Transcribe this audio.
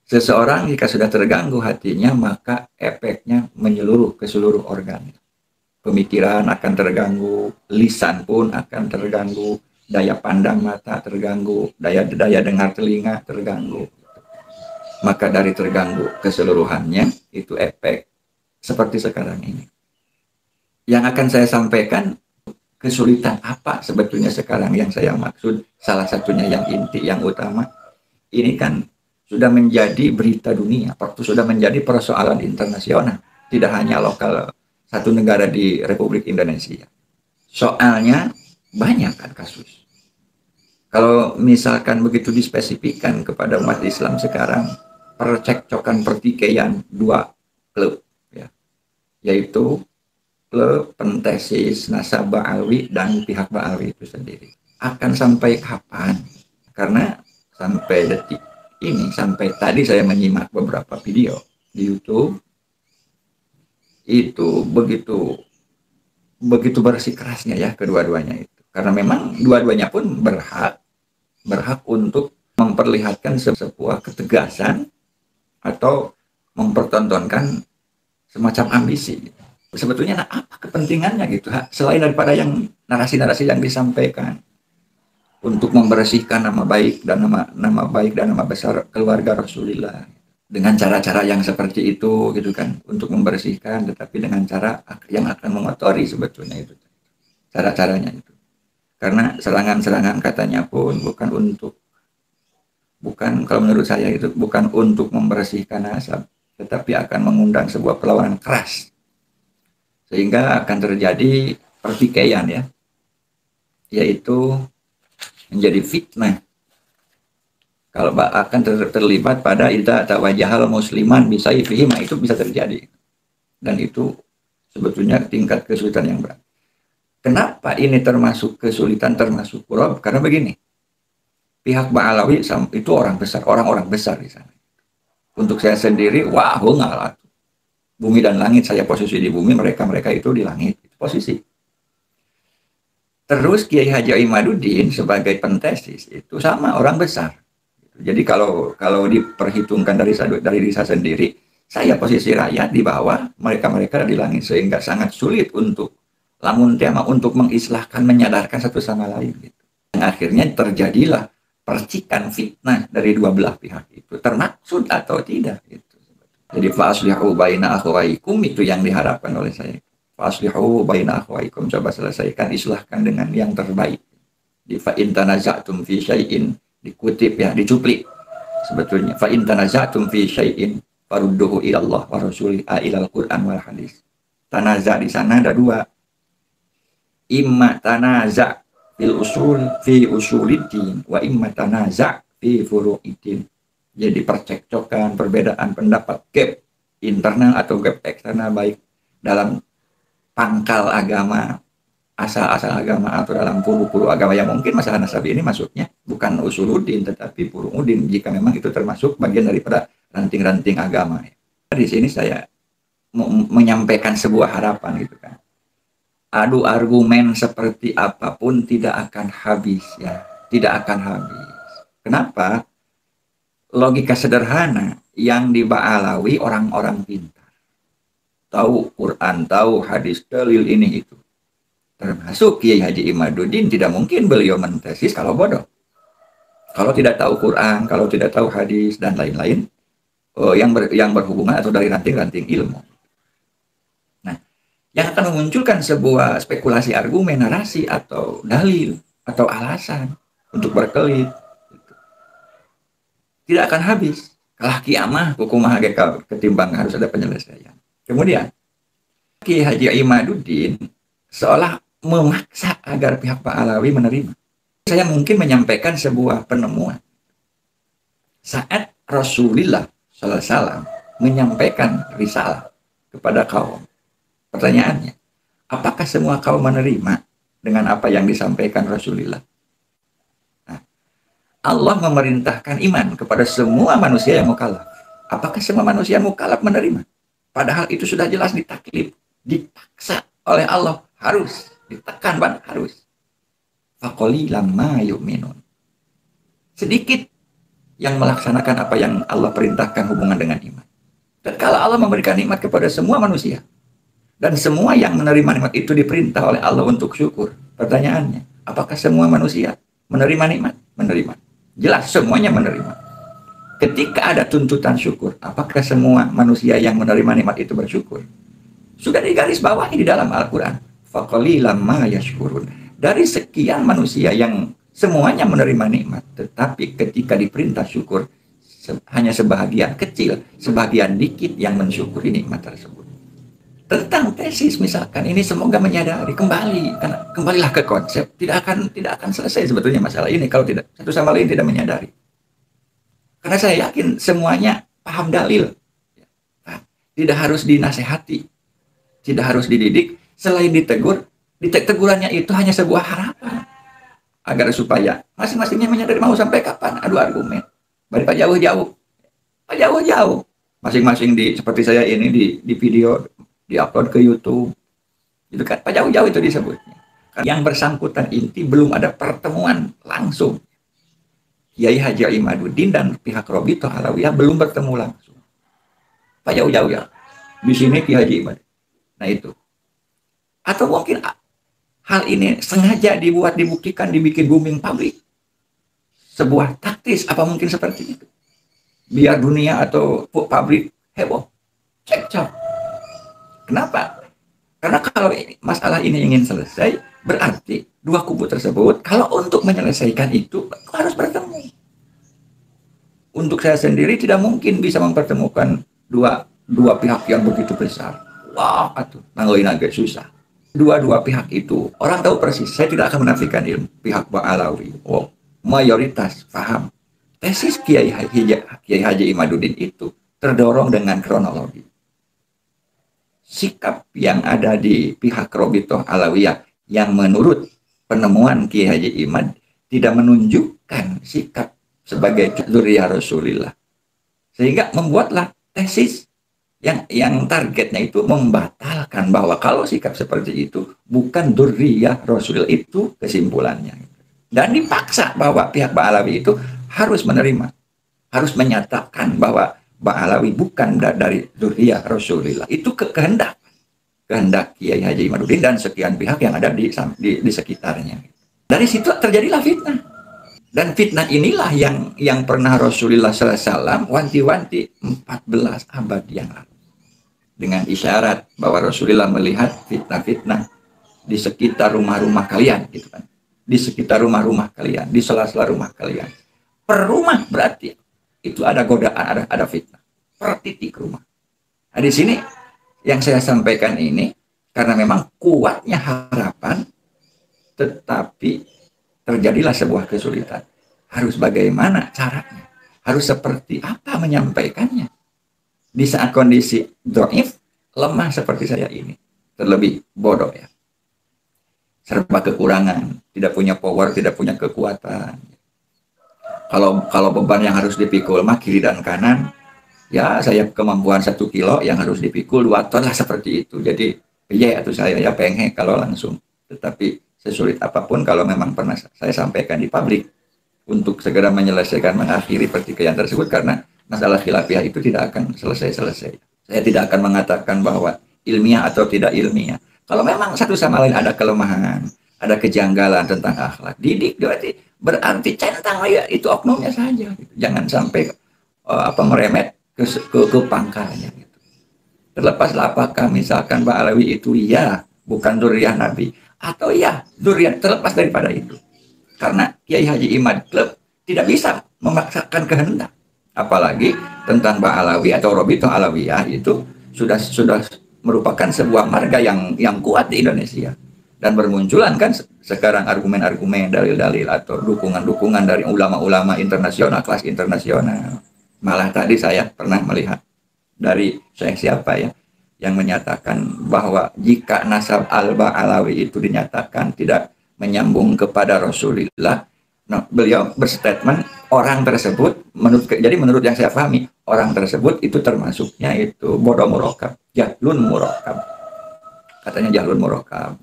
Seseorang jika sudah terganggu hatinya, maka efeknya menyeluruh ke seluruh organ. Pemikiran akan terganggu, lisan pun akan terganggu, daya pandang mata terganggu, daya dengar telinga terganggu. Maka dari terganggu keseluruhannya, itu efek seperti sekarang ini. Yang akan saya sampaikan, kesulitan apa sebetulnya sekarang yang saya maksud, salah satunya yang inti, yang utama, ini kan sudah menjadi berita dunia, waktu sudah menjadi persoalan internasional, tidak hanya lokal satu negara di Republik Indonesia. Soalnya banyak kan kasus. Kalau misalkan begitu dispesifikkan kepada umat Islam sekarang, percekcokan pertikaian dua klub, ya, yaitu klub Pentesis, Nasabah Alwi, dan pihak Ba'alwi itu sendiri. Akan sampai kapan? Karena sampai detik ini, sampai tadi saya menyimak beberapa video di YouTube, itu begitu bersikeras ya kedua-duanya itu. Karena memang dua-duanya pun berhak untuk memperlihatkan sebuah ketegasan atau mempertontonkan semacam ambisi. Sebetulnya apa kepentingannya gitu, selain daripada yang narasi-narasi yang disampaikan untuk membersihkan nama baik dan nama besar keluarga Rasulullah dengan cara-cara yang seperti itu gitu kan, untuk membersihkan, tetapi dengan cara yang akan mengotori sebetulnya itu cara-caranya itu. Karena serangan-serangan katanya pun bukan kalau menurut saya itu bukan untuk membersihkan nasab, tetapi akan mengundang sebuah perlawanan keras, sehingga akan terjadi pertikaian ya, yaitu menjadi fitnah. Kalau akan terlibat pada idza tawajjahal musliman bisayfihi, itu bisa terjadi, dan itu sebetulnya tingkat kesulitan yang berat. Kenapa ini termasuk kesulitan, termasuk kurab? Karena begini, pihak Ba'alawi itu orang-orang besar di sana. Untuk saya sendiri, wah ngalah. Bumi dan langit, saya posisi di bumi, mereka itu di langit, posisi. Terus Kiai Haji Imaduddin sebagai pentesis itu sama orang besar. Jadi kalau diperhitungkan dari diri saya sendiri, saya posisi rakyat di bawah, mereka di langit, sehingga sangat sulit untuk lamun tema untuk mengislahkan, menyadarkan satu sama lain gitu. Dan akhirnya terjadilah percikan fitnah dari dua belah pihak itu, termaksud atau tidak gitu. Jadi fa'aslihu baina akhwaikum, itu yang diharapkan oleh saya. Fa'aslihu baina akhwaikum, coba selesaikan, islahkan dengan yang terbaik. Di fa'in tanaza'tum fi syai'in, dikutip ya, dicuplik sebetulnya, fa'in tanaza'tum fi syai'in farudduhu ilallah wa rasulih ilal Qur'an wal hadis. Tanaza' di sana ada dua, imma tanaza' fil usul fi usuliddin wa imma tanaza' fi furu'iddin. Jadi percekcokan, perbedaan pendapat, gap internal atau gap eksternal, baik dalam pangkal agama, asal-asal agama, atau dalam puru-puru agama, yang mungkin masalah nasab ini masuknya bukan usuluddin tetapi furu'uddin, jika memang itu termasuk bagian daripada ranting-ranting agama. Di sini saya menyampaikan sebuah harapan gitu kan. Adu argumen seperti apapun tidak akan habis ya, tidak akan habis. Kenapa? Logika sederhana yang di Ba'alawi orang-orang pintar, tahu Quran, tahu hadis, dalil ini itu. Termasuk Kiai Haji Imaduddin, tidak mungkin beliau mentesis kalau bodoh, kalau tidak tahu Quran, kalau tidak tahu hadis dan lain-lain yang berhubungan atau dari ranting-ranting ilmu. Nah, yang akan memunculkan sebuah spekulasi argumen, narasi, atau dalil, atau alasan untuk berkelit, tidak akan habis. Kalah kiamah, hukumah ketimbang harus ada penyelesaian. Kemudian, Kiai Haji Imaduddin seolah memaksa agar pihak Ba'alawi menerima. Saya mungkin menyampaikan sebuah penemuan. Saat Rasulullah SAW menyampaikan risalah kepada kaum, pertanyaannya, apakah semua kaum menerima dengan apa yang disampaikan Rasulullah? Allah memerintahkan iman kepada semua manusia yang mukallaf. Apakah semua manusia mukallaf menerima? Padahal itu sudah jelas ditaklif, dipaksa oleh Allah, harus ditekan banget, harus. Faqalilan ma yu'minun. Sedikit yang melaksanakan apa yang Allah perintahkan hubungan dengan iman. Dan kalau Allah memberikan nikmat kepada semua manusia, dan semua yang menerima nikmat itu diperintah oleh Allah untuk syukur. Pertanyaannya, apakah semua manusia menerima nikmat? Menerima. Jelas semuanya menerima. Ketika ada tuntutan syukur, apakah semua manusia yang menerima nikmat itu bersyukur? Sudah digaris bawahi di dalam Al-Quran. Faqalilan ma yashkurun. Dari sekian manusia yang semuanya menerima nikmat, tetapi ketika diperintah syukur, hanya sebahagian kecil, sebahagian dikit yang mensyukuri nikmat tersebut. Tentang tesis misalkan, ini semoga menyadari kembali, karena kembalilah ke konsep, tidak akan selesai sebetulnya masalah ini kalau tidak satu sama lain tidak menyadari. Karena saya yakin semuanya paham dalil, tidak harus dinasehati, tidak harus dididik, selain ditegur, tegurannya itu hanya sebuah harapan agar supaya masing-masingnya menyadari mau sampai kapan adu argumen. Bari Pak jauh-jauh, masing-masing seperti saya ini di video diupload ke YouTube, itu kan Pak jauh-jauh itu disebutnya. Yang bersangkutan inti belum ada pertemuan langsung. Kiai Haji Imaduddin dan pihak Robitoh Alawiyah belum bertemu langsung. Pak jauh-jauh ya. Di sini Kiai Haji Imaduddin. Nah itu. Atau mungkin hal ini sengaja dibuktikan, dibikin booming pabrik. Sebuah taktis, apa mungkin seperti itu? Biar dunia atau pabrik heboh. Cekcok. Kenapa? Karena kalau masalah ini ingin selesai, berarti dua kubu tersebut, kalau untuk menyelesaikan itu, harus bertemu. Untuk saya sendiri tidak mungkin bisa mempertemukan dua pihak yang begitu besar. Wah, atuh, nanggoin agak susah. Dua pihak itu, orang tahu persis, saya tidak akan menafikan ilmu pihak Ba'alawi. Oh, mayoritas paham. Tesis Kiai Haji Imaduddin itu terdorong dengan kronologi. Sikap yang ada di pihak Robitoh Alawiyah yang menurut penemuan Kiai Haji Imad tidak menunjukkan sikap sebagai dzurriyyah Rasulillah. Sehingga membuatlah tesis yang targetnya itu membatalkan bahwa kalau sikap seperti itu bukan dzurriyyah Rasulillah, itu kesimpulannya. Dan dipaksa bahwa pihak Ba'alawi itu harus menerima, harus menyatakan bahwa Ba'alawi bukan dari dzurriyyah Rasulillah. Itu kehendak Kiai Haji Imaduddin dan sekian pihak yang ada di sekitarnya. Dari situ terjadilah fitnah. Dan fitnah inilah yang pernah Rasulullah SAW wanti-wanti 14 abad yang lalu. Dengan isyarat bahwa Rasulullah melihat fitnah-fitnah di sekitar rumah-rumah kalian, gitu kan. Di sekitar rumah-rumah kalian, di sela-sela rumah kalian. Per rumah berarti itu ada godaan, ada fitnah. Per titik rumah. Nah, di sini yang saya sampaikan ini karena memang kuatnya harapan, tetapi terjadilah sebuah kesulitan. Harus bagaimana caranya? Harus seperti apa menyampaikannya? Di saat kondisi dhaif, lemah seperti saya ini, terlebih bodoh ya. Serba kekurangan, tidak punya power, tidak punya kekuatan. Kalau beban yang harus dipikul mah kiri dan kanan, ya saya kemampuan 1 kilo yang harus dipikul 2 ton lah seperti itu. Jadi ya itu saya ya pengen kalau langsung. Tetapi sesulit apapun kalau memang pernah saya sampaikan di publik untuk segera menyelesaikan, mengakhiri pertikaian tersebut, karena masalah khilafiyah itu tidak akan selesai-selesai. Saya tidak akan mengatakan bahwa ilmiah atau tidak ilmiah. Kalau memang satu sama lain ada kelemahan, ada kejanggalan tentang akhlak, didik berarti centang ya itu oknumnya saja. Gitu. Jangan sampai meremet ke pangkalnya. Gitu. Terlepaslah apakah misalkan Ba'alawi itu ya bukan dzurriyyah Nabi, atau ya dzurriyyah, terlepas daripada itu. Karena Kiai Haji Imad Club tidak bisa memaksakan kehendak. Apalagi tentang Ba'alawi atau Robitoh Alawiyah itu sudah merupakan sebuah marga yang kuat di Indonesia. Dan bermunculan kan sekarang argumen-argumen, dalil-dalil atau dukungan-dukungan dari ulama-ulama internasional, kelas internasional. Malah tadi saya pernah melihat dari siapa ya, yang menyatakan bahwa jika nasab al-Ba'alawi itu dinyatakan tidak menyambung kepada Rasulullah, nah, beliau berstatement orang tersebut, menurut yang saya pahami, orang tersebut itu termasuknya itu bodoh murakab, jahlun murakab. Katanya jahlun murakab.